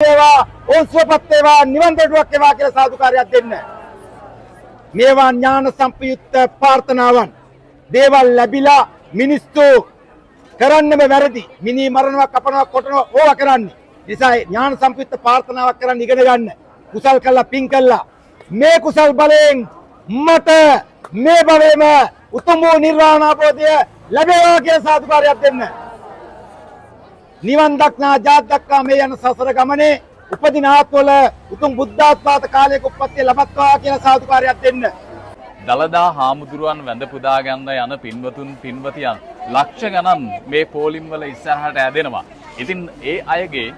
ඕන්සුවපත් නිවන් දොඩුවක් ඒවා කියලා සාදුකාරයක් දෙන්න. මේවා ඥාන සම්පයුක්ත ප්‍රාර්ථනාවන්. දේවල් ලැබිලා මිනිස්සු කරන්නම වැරදි. මිනි මරණයක් කපනවා කොටනවා ඕවා කරන්නේ. නිසා ඥාන සම්පයුක්ත ප්‍රාර්ථනාවක් කරන්න ඉගෙන ගන්න. කුසල් කළා පින් කළා. මේ කුසල් බලයෙන් මට මේ භවයේම උතුම් වූ නිර්වාණ අවබෝධය ලැබේවා කියලා සාදුකාරයක් දෙන්න. නිවන් දක්නා ජාත් දක්වා මේ යන සසර ගමනේ උපදින ආත්මවල උතුම් බුද්ධාත්මාත කාලයක උප්පත්තිය ලබත්වා කියලා සාදුකාරයක් දෙන්න. දලදා හාමුදුරුවන් වැඳ පුදා ගන්න යන පින්වතුන් පින්වතියන් ලක්ෂ ගණන් මේ පෝලිම් වල ඉස්සරහට ඇදෙනවා. ඉතින් ඒ අයගේ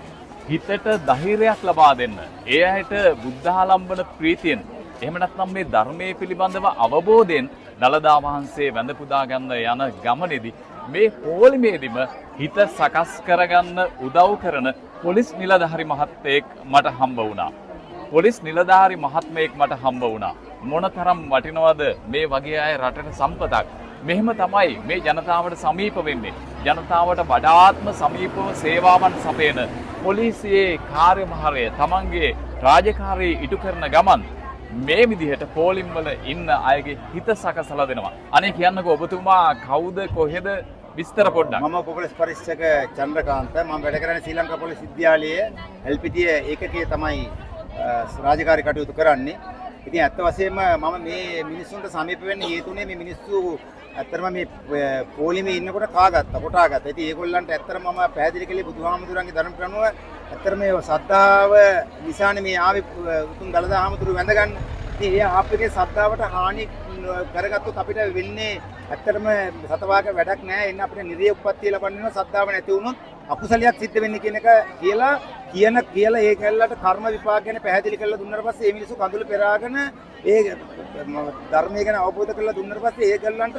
හිතට ධෛර්යයක් ලබා දෙන්න. ඒ අයට බුද්ධාලම්බන ප්‍රීතියෙන් එහෙම නැත්නම් මේ ධර්මයේ පිළිබඳව අවබෝධයෙන් දලදා වහන්සේ වැඳ පුදා ගන්න යන ගමනේදී මේ පෝලිමේදීම හිත සකස් කරගන්න උදව් කරන පොලිස් නිලධාරි මහත්තයෙක් මට හම්බ වුණා. පොලිස් නිලධාරි මහත්මයෙක් මට හම්බ වුණා. මොනතරම් වටිනවද මේ වගේ අය රටට සම්පතක්. මෙහෙම තමයි මේ ජනතාවට සමීප වෙන්නේ. ජනතාවට වඩාත්ම සමීපව සේවාවන් සපයන පොලිසියේ කාර්යභාරය තමන්ගේ රාජකාරී ඉටු කරන ගමන් මේ විදිහට පෝලිම් වල ඉන්න අයගේ හිත සකසලා දෙනවා. අනේ කියන්නකෝ ඔබතුමා කවුද කොහෙද විස්තර පොඩ්ඩක්. මම පොලිස් පරීක්ෂක චන්ද්‍රකාන්ත. මම වැඩ කරන්නේ ශ්‍රී ලංකා පොලිස් විද්‍යාලයේ එල්පිටිය ඒකකයේ තමයි රාජකාරී කටයුතු කරන්නේ. ඉතින් ඇත්ත වශයෙන්ම මම මේ මිනිස්සුන්ට සමීප වෙන්න හේතුනේ මේ මිනිස්සු ඇත්තටම මේ පොලිමේ ඉන්නකොට කොටාගත්තා. ඉතින් ඒගොල්ලන්ට ඇත්තටම මම පැහැදිලි කළේ බුදුහාමුදුරන්ගේ ධර්ම ප්‍රණුව ඇත්තටම මේ ශ්‍රද්ධාව නිසානේ මේ ආවේ උතුම් දලදා හාමුදුරුවෝ වැඳ ගන්න. ඉතින් ඒ ආප්පගේ ශ්‍රද්ධාවට හානි කරගත්තොත් අපිට වෙන්නේ ඇත්තටම සතවාක වැඩක් නැහැ. එන්න අපිට නිරේ උප්පත්තිය ලබන්න වෙනවා. ශ්‍රද්ධාව නැති වුණොත් අකුසලයක් සිද්ධ වෙන්නේ කියන එක කියලා ඒ කැලලට කර්ම විපාක ගැන පැහැදිලි කරලා දුන්නාට පස්සේ මේ මිනිස්සු කඳුළු පෙරාගෙන ඒ ධර්මය ගැන අවබෝධ කරලා දුන්නාට පස්සේ ඒ කැලලන්ට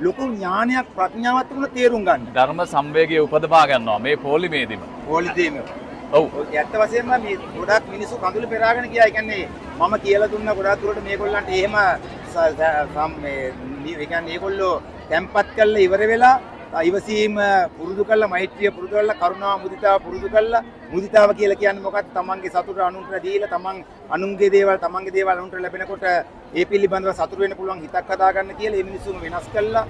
ලොකු ඥානයක් ප්‍රඥාවක් තිබුණ තේරුම් ගන්න. ධර්ම සංවේගය උපදවා ගන්නවා මේ පොලිමේදීම. පොලිමේදීම. ඔව්. ඇත්ත වශයෙන්ම මේ ගොඩක් මිනිස්සු කඳුළු පෙරාගෙන ගියා. ඒ කියන්නේ මම කියලා දුන්නා ගොඩක් දුරට මේගොල්ලන්ට එහෙම ඒ කියන්නේ ඒගොල්ලෝ තැම්පත් කරලා ඉවර වෙලා ඉවසීම පුරුදු කළා, මෛත්‍රිය පුරුදු කළා, කරුණාව මුදිතාව පුරුදු කළා. මුදිතාව කියලා කියන්නේ මොකක්ද? තමන්ගේ සතුට අනුන්ට දීලා තමන් අනුන්ගේ දේවල් තමන්ගේ දේවල් අනුන්ට ලැබෙනකොට ඒ පිළිබඳව සතුට වෙන්න පුළුවන් හිතක් හදාගන්න කියලා මේ මිනිස්සුම වෙනස් කළා.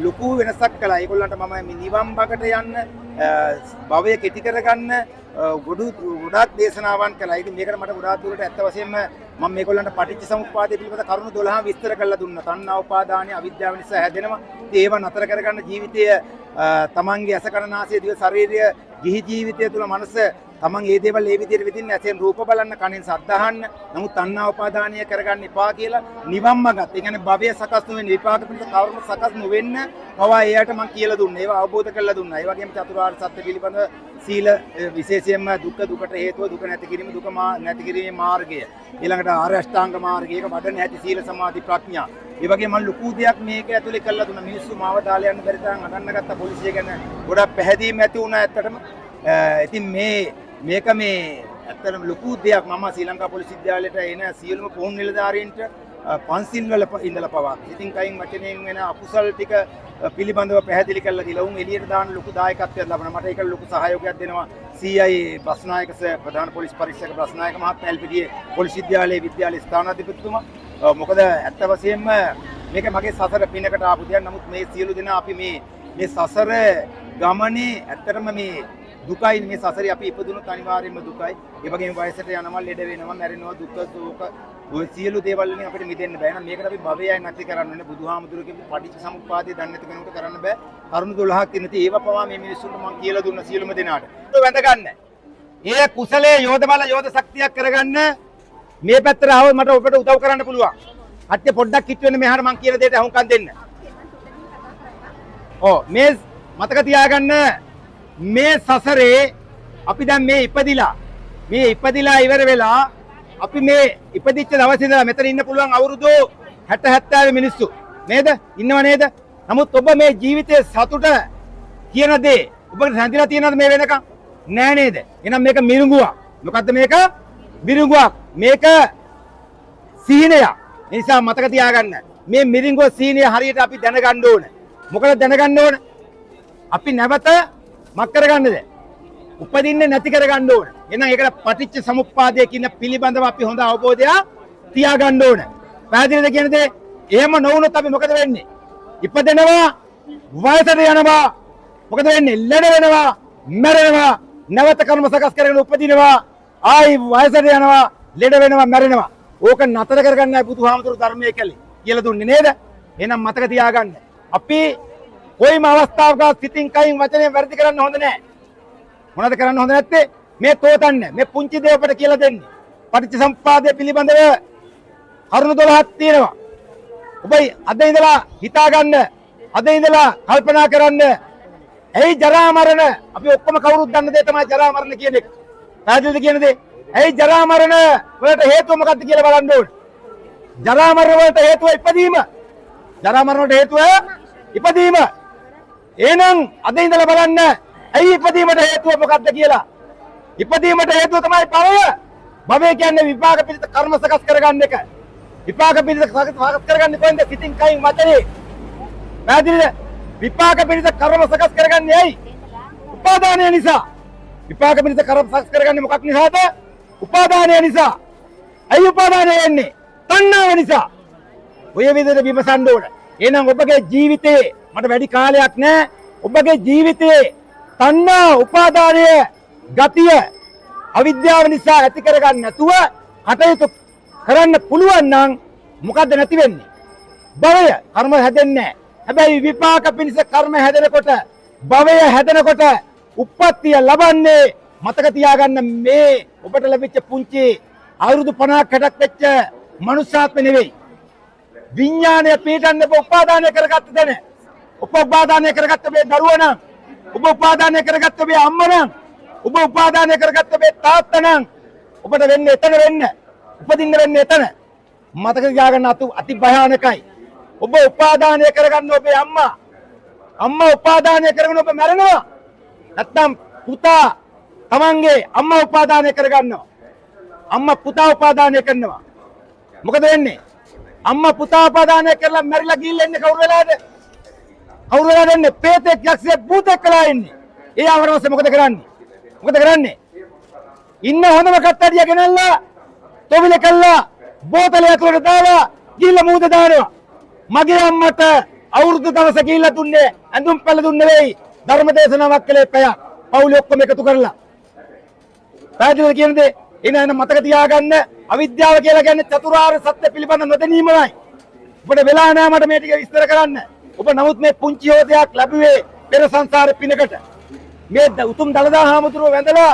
ලොකු වෙනසක් කළා. ඒගොල්ලන්ට මම මේ නිවන් බකට යන්න භවය කෙටි කරගන්න ගොඩාක් දේශනාවන් කළා. ඉතින් මේකට මට ගොඩාක් දුරට ඇත්ත වශයෙන්ම මම මේගොල්ලන්ට පටිච්ච සමුප්පාදය පිළිබඳ කරුණු 12 විස්තර කරලා දුන්නා. තණ්හා උපාදානය අවිද්‍යාව නිසා හැදෙනවා. ඉතින් ඒව නතර කරගන්න ජීවිතය තමන්ගේ අස කන නාසය දිව ශරීරය ගිහි ජීවිතය තුළ මනස තමන් ඒ දේවල් ඒ විදිහට විඳින්න ඇසෙන් රූප බලන්න කනෙන් ශබ්ද අහන්න. නමුත් තණ්හා උපාදානය කරගන්න එපා කියලා නිවම්ම ගත්තා. ඒ කියන්නේ භවය සකස් නොවෙන්න විපාක පිළිබඳ කර්ම සකස් නොවෙන්න පවා එයාට මම කියලා දුන්නා. ඒවා අවබෝධ කරලා දුන්නා. ඒ වගේම චතුරාර්ය සත්‍ය පිළිබඳ සීල විශේෂයෙන්ම දුකට හේතුව දුක නැති කිරීම නැති කිරීමේ මාර්ගය. ඊළඟට ආර්ය අෂ්ටාංග මාර්ගය. ඒක වඩන හැටි සීල සමාධි ප්‍රඥා. ඒ වගේම මම ලොකු දෙයක් මේක ඇතුලේ කරලා දුන්නා. මිනිස්සු මාව දාලා යන්න බැරි තරම් අගන්න ගත්ත පොලිසිය ගැන ගොඩක් පැහැදීම් ඇති වුණා ඇත්තටම. ඉතින් මේක ඇත්තටම ලොකු දෙයක්. මම ශ්‍රී ලංකා පොලිස් විද්‍යාලයට එන සියලුම පුහුණු නිලධාරීන්ට පන්සිල් වල ඉඳලා පවා ඉතින් කයින් වචනයෙන් වෙන අකුසල් ටික පිළිබඳව පැහැදිලි කරලා දීලා උන් එළියට දාන ලොකු දායකත්වයක් ලබනවා. මට ඒක ලොකු සහයෝගයක් දෙනවා CI බස්නායක ප්‍රධාන පොලිස් පරීක්ෂක බස්නායක මහත්මයා එල්පිටියේ පොලිස් විද්‍යාලයේ ස්ථානාධිපතිතුමා. මොකද ඇත්ත වශයෙන්ම මේක මගේ සසර පිනකට ආපු දෙයක්. නමුත් මේ සියලු දෙනා අපි මේ සසර ගමනේ ඇත්තටම මේ දුකයි මේ සසරේ අපි ඉපදුනොත් අනිවාර්යයෙන්ම දුකයි. ඒ වගේම වයසට යනවා, ලෙඩ වෙනවා, මැරෙනවා, දුක් සෝක ඔය සියලු දේවල් වලින් අපිට මිදෙන්න බෑ. එහෙනම් මේකට අපි භවයයි නැති කරන්න ඕනේ. බුදුහාමුදුරුවෝ කියපු පටිච්ච සමුප්පාදය දන්නේ නැති කෙනෙකුට කරන්න බෑ. කරුණු 12ක් තියෙන ඉතින් ඒව පවා මේ මිනිස්සුන්ට මම කියලා දුන්න සියලුම දෙනාට. වැඳ ගන්න. ඒ කුසලයේ යෝධ බල යෝධ ශක්තියක් කරගන්න මේ පැත්තට ආවොත් මට ඔබට උදව් කරන්න පුළුවන්. අත්‍ය පොඩ්ඩක් කිට් වෙන්න මෙහාට මම කියන දෙයට අහුම්කම් දෙන්න. මේ මතක තියාගන්න මේ සසරේ අපි දැන් මේ ඉපදිලා ඉවර වෙලා අපි මේ ඉපදිච්ච දවසේ ඉඳලා මෙතන ඉන්න පුළුවන් අවුරුදු 60 70 මිනිස්සු නේද? ඉන්නව නේද? නමුත් ඔබ මේ ජීවිතයේ සතුට කියන දේ ඔබට හැඳිලා තියෙනවද මේ වෙනකන්? නෑ නේද? එහෙනම් මේක මිරිඟුවක්. මොකද්ද මේක? මිරිඟුවක්. මේක සීනයක්. ඒ නිසා මතක තියාගන්න. මේ මිරිඟුව සීනය හරියට අපි දැනගන්න ඕන. මොකද දැනගන්න ඕන? අපි නැවත මක් කරගන්නද? උපදින්නේ නැති කරගන්න ඕන. එහෙනම් ඒකට පටිච්ච සමුප්පාදය කියන පිළිබඳව අපි හොඳ අවබෝධයක් තියාගන්න ඕන. පැහැදිලිද කියන දේ? එහෙම නොවුනොත් අපි මොකද වෙන්නේ? ඉපදෙනවා, වයසට යනවා. මොකද වෙන්නේ? ලෙඩ වෙනවා, මැරෙනවා, නැවත කර්ම සකස් කරගෙන උපදිනවා, ආයි වයසට යනවා, ලෙඩ වෙනවා, මැරෙනවා. ඕක නතර කරගන්නයි බුදුහාමුදුරු ධර්මයේ කියලා දුන්නේ නේද? එහෙනම් මතක තියාගන්න. අපි කොයිම අවස්ථාවක සිතින් කයින් වචනයෙන් වැරදි කරන්න හොඳ නැහැ. මොනවද කරන්න හොඳ නැත්තේ? මේ තෝතන්න මේ පුංචි දේ ඔබට කියලා දෙන්නේ. පටිච්චසමුප්පාදය පිළිබඳව කරුණු 12ක් තියෙනවා. ඔබයි අද ඉඳලා හිතා ගන්න. අද ඉඳලා කල්පනා කරන්න. ඇයි ජරා මරණ? අපි ඔක්කොම කවුරුත් දන්න දේ තමයි ජරා මරණ කියන එක. පැහැදිලිද කියන දේ? ඇයි ජරා මරණ වලට හේතුව මොකක්ද කියලා බලන්න ඕනේ. ජරා මරණ වලට හේතුව ඉපදීම. ජරා මරණ වලට හේතුව ඉපදීම. එහෙනම් අද ඉඳලා බලන්න ඇයි ඉපදීමට හේතුව මොකක්ද කියලා. ඉපදීමට හේතුව තමයි භවය. භවය කියන්නේ විපාක පිළිත කර්ම සකස් කරගන්න එක. විපාක පිළිත සකස් කරගන්නේ කොහෙන්ද? සිතින් කයින් වචනේ. පැහැදිලිද? විපාක පිළිත කර්ම සකස් කරගන්නේ ඇයි? උපාදානය නිසා. විපාක පිළිත කර්ම සකස් කරගන්නේ මොකක් නිසාද? උපාදානය නිසා. ඇයි උපාදානය වෙන්නේ? තණ්හාව නිසා. ඔය විදිහට විමසන්න ඕන. එහෙනම් ඔබගේ ජීවිතේ මට වැඩි කාලයක් නැහැ. ඔබගේ ජීවිතේ තණ්හා උපාදානය ගතිය අවිද්‍යාව නිසා ඇති කරගන්න නැතුව කටයුතු කරන්න පුළුවන් නම් මොකද්ද නැති වෙන්නේ? භවය කර්ම හැදෙන්නේ නැහැ. හැබැයි විපාක පිණිස කර්ම හැදෙනකොට භවය හැදෙනකොට උප්පත්තිය ලබන්නේ මතක තියාගන්න මේ ඔබට ලැබිච්ච පුංචි අවුරුදු 50ක් 60ක් වෙච්ච මනුෂ්‍යාත්ම නෙවෙයි. විඥානය පිටන්නේ ඔබ උපාදානය කරගත්ත දෙන. ඔබ උපාදානය කරගත්ත මේ දරුවා නම්, ඔබ උපාදානය කරගත්ත මේ අම්මා නම්, ඔබ උපාදානය කරගත්ත මේ තාත්තා නම් ඔබට වෙන්නේ එතන වෙන්න. උපදින්න වෙන්නේ එතන. මතක තියාගන්න අති භයානකයි. ඔබ උපාදානය කරගන්න ඔබේ අම්මා. අම්මා උපාදානය කරගෙන ඔබ මැරෙනවා. නැත්තම් පුතා තමන්ගේ අම්මා උපාදානය කරගන්නවා. අම්මා පුතා උපාදානය කරනවා. මොකද වෙන්නේ? අම්මා පුතා උපාදානය කරලා මැරිලා ගිහිල්ලා ඉන්නේ කවුරු වෙලාද? කවුරු වෙලාද ඉන්නේ? ප්‍රේතෙක්, යක්ෂයෙක්, භූතෙක් කළා ඉන්නේ. ඒ ආවරවස්සේ මොකද කරන්නේ? මොකද කරන්නේ? ඉන්න හොඳම කට්ටඩිය ගෙනල්ලා තොවිල කළා බෝතලය ඇතුලට දාලා ගිහිල්ලා මූද දානවා. මගේ අම්මට අවුරුදු දවස ගිහිල්ලා දුන්නේ ඇඳුම් පැළ දුන්නේ නෙවෙයි. ධර්ම දේශනාවක් කළේ පැයක්. පවුලේ ඔක්කොම එකතු කරලා. පැහැදිලිද කියන්නේ? එන මතක තියාගන්න අවිද්‍යාව කියලා කියන්නේ චතුරාර්ය සත්‍ය පිළිබඳ නොදැනීමයි. ඔබට වෙලා නැහැ මට මේ ටික විස්තර කරන්න. ඔබ නමුත් මේ පුංචි යෝධයක් ලැබුවේ පෙර සංසාරේ පිනකට. මේ උතුම් දළදා හාමුදුරුව වැඳලා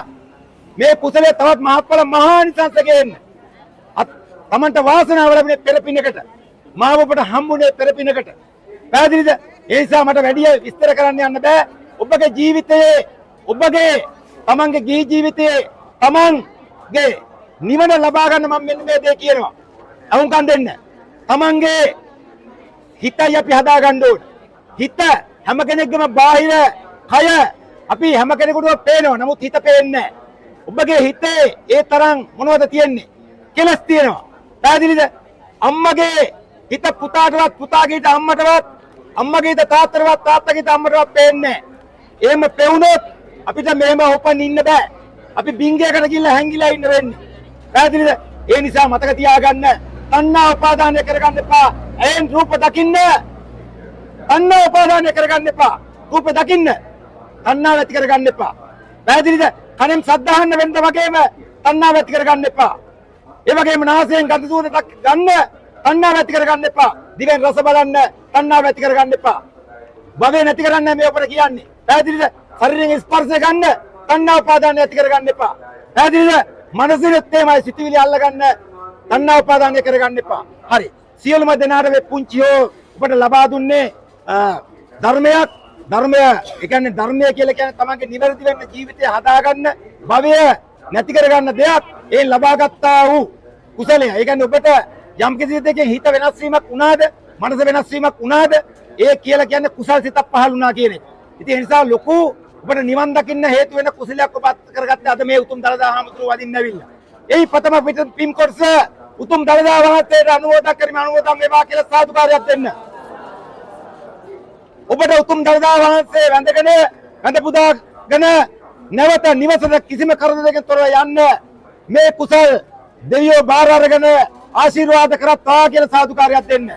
මේ කුසලයේ තවත් මහත්ඵල මහානිසංසකෙන්න. තමන්ට වාසනාව ලැබුණේ පෙර පිනකට. මාව ඔබට හම්බුනේ පෙර පිනකට. පැහැදිලිද? ඒ නිසා මට වැඩි විස්තර කරන්න යන්න බෑ. ඔබගේ ජීවිතයේ ඔබගේ තමන්ගේ ගිහි ජීවිතයේ තමන්ගේ නිවන ලබා ගන්න මම මෙන්න මේ දේ කියනවා. අහුම්කම් දෙන්න. තමන්ගේ හිතයි අපි හදා ගන්න ඕන. හිත හැම කෙනෙක්ගේම බාහිර කය අපි හැම කෙනෙකුටම පේනවා. නමුත් හිත පේන්නේ නැහැ. ඔබගේ හිතේ ඒ තරම් මොනවද තියෙන්නේ? කෙලස් තියෙනවා. පැහැදිලිද? අම්මගේ හිත පුතාටවත්, පුතාගේ හිත අම්මටවත්, අම්මගේ හිත තාත්තටවත්, තාත්තගේ හිත අම්මටවත් පේන්නේ නැහැ. එහෙම පෙවුනොත් අපිට මෙහෙම හොපන් ඉන්න බෑ. අපි බින්ගයකට ගිහිල්ලා හැංගිලා ඉන්න වෙන්නේ. පැහැදිලිද? ඒ නිසා මතක තියාගන්න තණ්හා උපාදානය කරගන්න එපා. ඇයෙන් රූප දකින්න. තණ්හා උපාදානය කරගන්න එපා. රූප දකින්න. තණ්හාව ඇති කරගන්න එපා. පැහැදිලිද? කනෙන් ශබ්ද අහන්න වෙන්න වගේම තණ්හාව ඇති කරගන්න එපා. ඒ වගේම නාසයෙන් ගඳ සුවඳ ගන්න තණ්හාව ඇති කරගන්න එපා. දිවෙන් රස බලන්න තණ්හාව ඇති කරගන්න එපා. භවය නැති කරන්න මේ ඔබට කියන්නේ. පැහැදිලිද? ශරීරයෙන් ස්පර්ශය ගන්න තණ්හා උපාදානය ඇති කරගන්න එපා. පැහැදිලිද? මනසිනෙත් එමය සිතුවිලි අල්ලගන්න තණ්හා උපාදානය කරගන්න එපා. හරි. සියලුම දෙනාට මේ පුංචියෝ ඔබට ලබා දුන්නේ ධර්මයක්. ධර්මය ඒ කියන්නේ ධර්මය කියලා කියන්නේ තමන්ගේ නිවැරදි වෙන්න ජීවිතය හදාගන්න භවය නැති කරගන්න දෙයක්. ඒ ලබාගත්තා වූ කුසලය. ඒ කියන්නේ ඔබට යම් කිසි දෙයකින් හිත වෙනස් වීමක් වුණාද? මනස වෙනස් වීමක් වුණාද? ඒ කියලා කියන්නේ කුසල් සිතක් පහළ වුණා කියන එක. ඉතින් ඒ නිසා ලොකු ඔබට නිවන් දකින්න හේතු වෙන කුසලයක් ඔබ කරගත්ත අද මේ උතුම් දළදා හාමුදුරුවෝ වදින්න ඇවිල්ලා. එයි ප්‍රථම පින් කොටස උතුම් දළදා වහන්සේට අනුමෝදන් කරමි අනුමෝදන් වේවා කියලා සාදුකාරයක් දෙන්න. ඔබට උතුම් දළදා වහන්සේ වැඳගෙන වැඳ පුදාගෙන නැවත නිවසට කිසිම කරදරයකින් තොරව යන්න මේ කුසල් දෙවියෝ බාර අරගෙන ආශිර්වාද කරත්වා කියලා සාදුකාරයක් දෙන්න.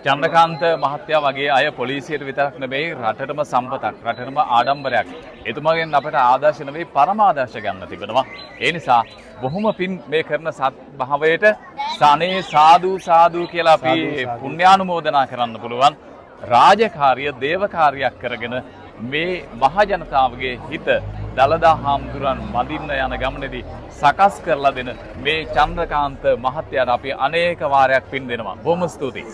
චන්ද්‍රකාන්ත මහත්තයා වගේ අය පොලිසියට විතරක් නෙවෙයි රටටම සම්පතක් රටටම ආඩම්බරයක්. එතුමාගෙන් අපට ආදර්ශ නෙවෙයි පරම ආදර්ශ ගන්න තිබෙනවා. ඒ නිසා බොහොම පින් මේ කරන සත්භාවයට සනේ සාදු සාදු කියලා අපි පුණ්‍යානුමෝදනා කරන්න පුළුවන්. රාජකාරිය දේවකාරියක් කරගෙන මේ මහ ජනතාවගේ හිත දලදා හාමුදුරන් මදින්න යන ගමනේදී සකස් කරලා දෙන මේ චන්ද්‍රකාන්ත මහත්තයාට අපි අනේක වාරයක් පින් දෙනවා. බොහොම ස්තුතියි.